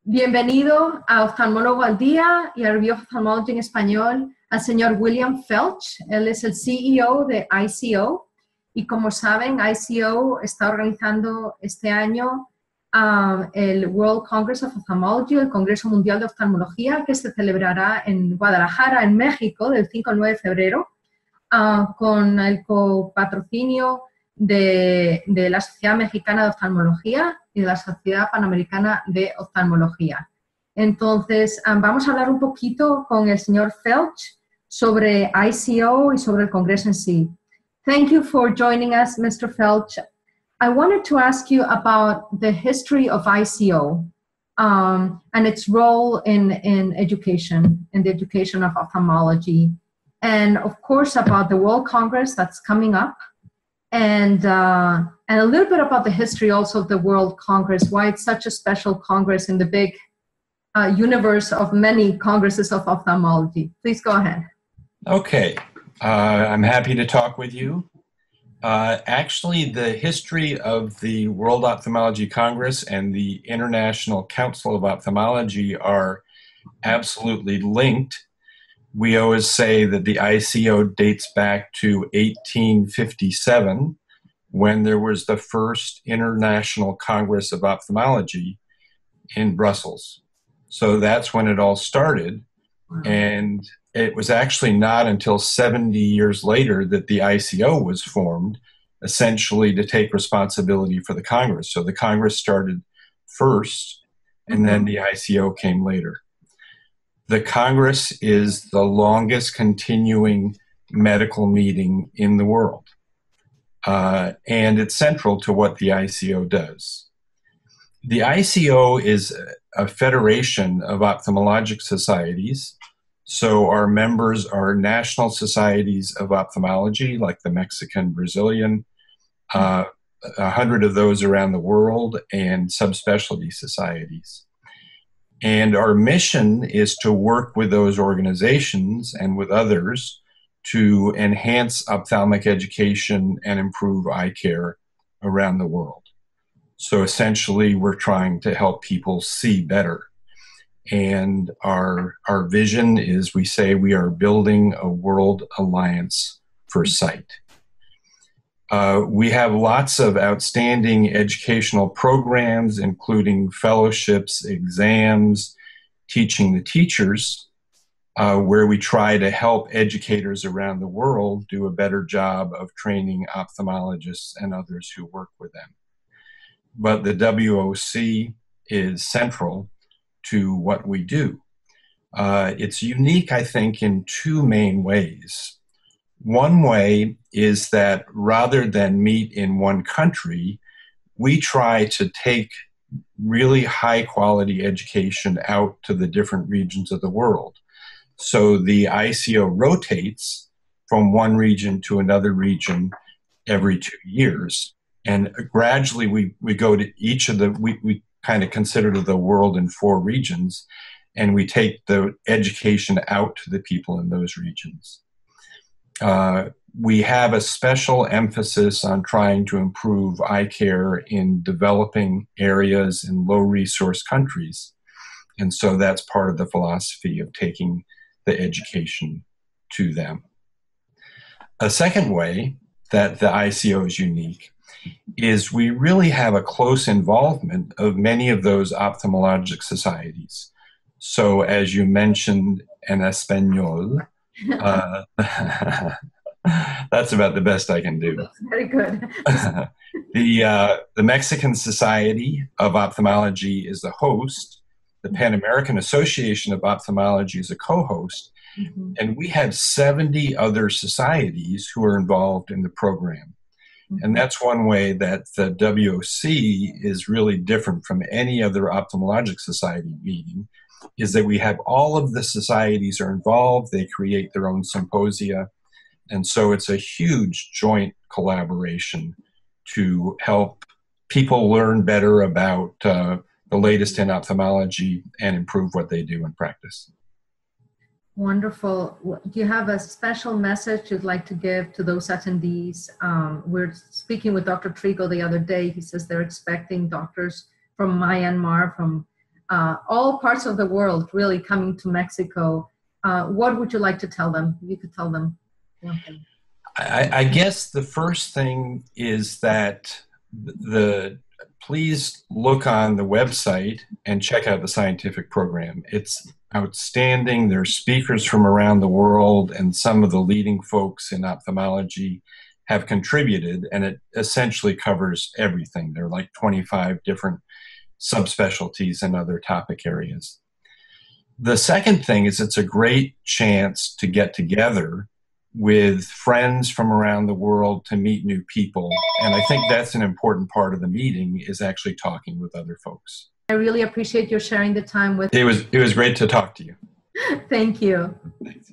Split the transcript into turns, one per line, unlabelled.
Bienvenido a Oftalmólogo al Día y a Review of Ophthalmology en español al señor William Felch. Él es el CEO de ICO y como saben, ICO está organizando este año el World Congress of Ophthalmology, el Congreso Mundial de Oftalmología, que se celebrará en Guadalajara, en México, del 5 al 9 de febrero, con el copatrocinio de la Sociedad Mexicana de Oftalmología y de la Sociedad Panamericana de Oftalmología. Entonces, vamos a hablar un poquito con el señor Felch sobre ICO y sobre el Congreso en sí. Thank you for joining us, Mr. Felch. I wanted to ask you about the history of ICO and its role in education, in the education of ophthalmology, and of course about the World Congress that's coming up, and a little bit about the history also of the World Congress, why it's such a special Congress in the big universe of many Congresses of ophthalmology. Please go ahead.
Okay, I'm happy to talk with you. Actually, the history of the World Ophthalmology Congress and the International Council of Ophthalmology are absolutely linked. We always say that the ICO dates back to 1857, when there was the first International Congress of Ophthalmology in Brussels. So that's when it all started. And it was actually not until 70 years later that the ICO was formed, essentially to take responsibility for the Congress. So the Congress started first, and then the ICO came later. The Congress is the longest continuing medical meeting in the world, and it's central to what the ICO does. The ICO is a federation of ophthalmologic societies, so our members are national societies of ophthalmology, like the Mexican, Brazilian, 100 of those around the world, and subspecialty societies. And our mission is to work with those organizations and with others to enhance ophthalmic education and improve eye care around the world. So essentially, we're trying to help people see better. And our vision is, we say, we are building a world alliance for sight. We have lots of outstanding educational programs, including fellowships, exams, teaching the teachers, where we try to help educators around the world do a better job of training ophthalmologists and others who work with them. But the WOC is central to what we do. It's unique, I think, in two main ways. One way is that rather than meet in one country, we try to take really high quality education out to the different regions of the world. So the ICO rotates from one region to another region every 2 years. And gradually we go to each of the, we kind of consider the world in 4 regions, and we take the education out to the people in those regions. We have a special emphasis on trying to improve eye care in developing areas in low-resource countries. And so that's part of the philosophy of taking the education to them. A second way that the ICO is unique is we really have a close involvement of many of those ophthalmologic societies. So as you mentioned, en español, that's about the best I can do.
That's very good.
The Mexican Society of Ophthalmology is the host. The Pan American Association of Ophthalmology is a co-host. And we have 70 other societies who are involved in the program. And that's one way that the WOC is really different from any other ophthalmologic society meeting, is that we have all of the societies are involved. They create their own symposia. And so it's a huge joint collaboration to help people learn better about the latest in ophthalmology and improve what they do in practice.
Wonderful. Do you have a special message you'd like to give to those attendees? We're speaking with Dr. Trigo the other day. He says they're expecting doctors from Myanmar, from all parts of the world really coming to Mexico, what would you like to tell them? If you could tell them one thing.
I guess the first thing is that please look on the website and check out the scientific program. It's outstanding. There are speakers from around the world, and some of the leading folks in ophthalmology have contributed, and it essentially covers everything. There are like 25 different subspecialties and other topic areas. The second thing is it's a great chance to get together with friends from around the world to meet new people. And I think that's an important part of the meeting, is actually talking with other folks.
I really appreciate you sharing the time with
me. It was great to talk to you.
Thank you.
Thanks.